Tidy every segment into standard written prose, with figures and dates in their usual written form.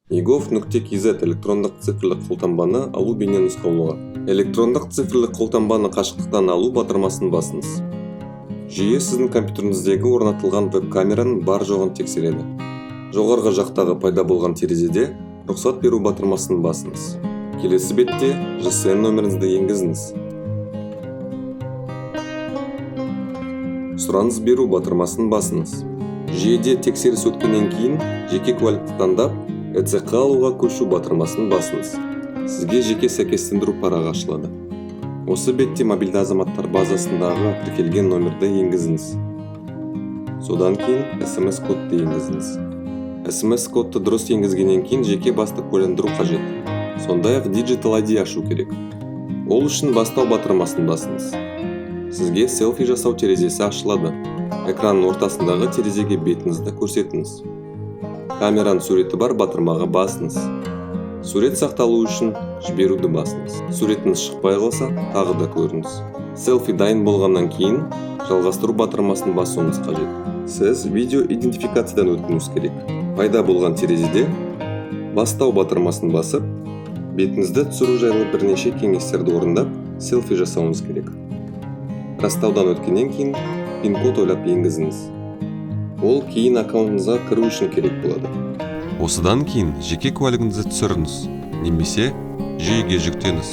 egov.kz электрондық цифрлық қолтаңбаны алу бейне нұсқаулығы. Электрондық цифрлық қолтаңбаны қашықтықтан алу батырмасын басыңыз. Жүйе сіздің компьютеріңіздегі орнатылған веб-камераның бар жоғын тексереді. Жоғарғы жақтағы пайда болған терезеде рұқсат беру батырмасын басыңыз. Келесі бетте GSM нөміріңізді енгізіңіз. Сұраныс беру батырмасын басыңыз. Жүйеде тексеріс өткеннен кейін жеке куәлікті таңдап, ЭЦК алуға көшу батырмасын басыңыз. Сізге жеке сәйкестендіру парағы ашылады. Осы бетте мобильді азаматтар базасындағы тіркелген номерді енгізіңіз. Содан кейін SMS кодты енгізіңіз. SMS кодты дұрыс енгізгеннен кейін жеке басты куәландыру қажет. Сондай-ақ Digital ID ашу керек. Ол үшін бастау батырмасын басыңыз. Сізге селфи жасау терезесі ашылады. Экранның ортасындағы терезеге бетіңізді көрсетіңіз. Камераның суреті бар батырмаға басыңыз. Сурет сақталу үшін жіберуді басыңыз. Суретіңіз шықпай қалса, тағы да көріңіз. Селфи дайын болғаннан кейін жалғастыру батырмасын басуыңыз қажет. Сіз видео идентификациядан өтуіңіз керек. Пайда болған терезеде бастау батырмасын басып, бетіңізді түсіру жайлы бірнеше кеңестерді орындап, селфи жасауыңыз керек. Растаудан өткеннен кейін пин-код ойлап енгізіңіз. Ол кейін аккаунтыңызға кіру үшін керек болады. Осыдан кейін жеке куәлігіңізді түсіріңіз, немесе жүйеге жүктеңіз.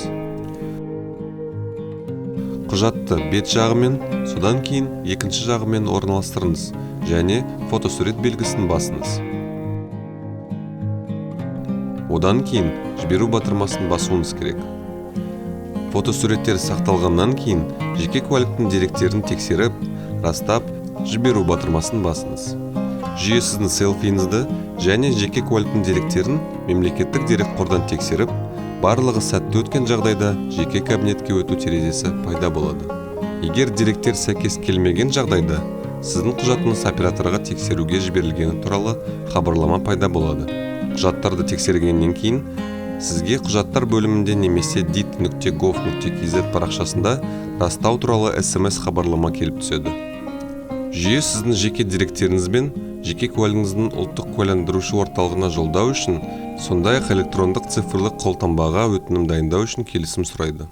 Құжатты бет жағымен, содан кейін екінші жағымен орналастырыңыз және фотосурет белгісін басыңыз. Одан кейін жіберу батырмасын басуыңыз керек. Фотосуреттер сақталғаннан кейін жеке куәліктің деректерін тексеріп, растап, жіберу батырмасын басыңыз. Жүйе сіздің селфиіңізді және жеке куәліктің деректерін мемлекеттік дерекқордан тексеріп, барлығы сәтті өткен жағдайда жеке кабинетке өту терезесі пайда болады. Егер деректер сәйкес келмеген жағдайда, сіздің құжатыңыз операторға тексеруге жіберілгені туралы хабарлама пайда болады. Құжаттарды тексергеннен кейін сізге құжаттар бөлімінде немесе dit.gov.kz парақшасында растау туралы SMS хабарлама келіп түседі. Жүйе сіздің жеке деректеріңіз бен жеке куәлігіңіздің ұлттық куәландырушы орталығына жолдау үшін, сондай-ақ электрондық цифрлық қолтаңбаға өтінім дайындау үшін келісім сұрайды.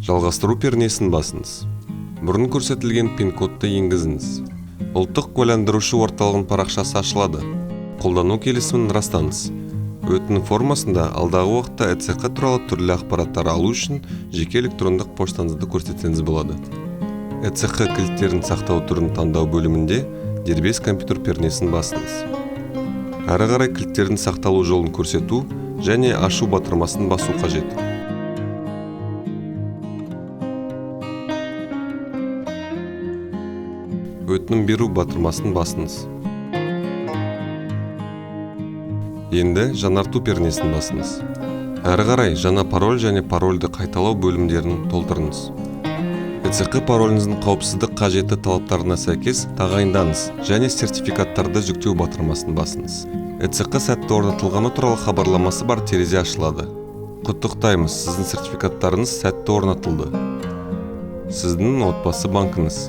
Жалғастыру пернесін басыңыз. Бұрын көрсетілген пин-кодты енгізіңіз. Ұлттық куәландырушы орталығының парақшасы ашылады. Қолдану келісімін растаңыз. Өтінім формасында алдағы уақытта ЭЦК туралы түрлі ақпараттар алу үшін жеке электрондық поштаңызды көрсетсеңіз болады. ЭЦК кілттерін сақтау түрін таңдау бөлімінде дербес компьютер пернесін басыңыз. Әрі қарай кілттердің сақталу жолын көрсету және ашу батырмасын басу қажет. Өтінім беру батырмасын басыңыз. Енді жаңарту пернесін басыңыз. Әрі қарай жаңа пароль және парольді қайталау бөлімдерін толтырыңыз. ЭЦК пароліңіздің қауіпсіздік қажетті талаптарына сәйкес тағайындаңыз және сертификаттарды жүктеу батырмасын басыңыз. ЭЦК сәтті орнатылғаны туралы хабарламасы бар терезе ашылады. Құттықтаймыз, сіздің сертификаттарыңыз сәтті орнатылды. Сіздің отбасы банкіңіз.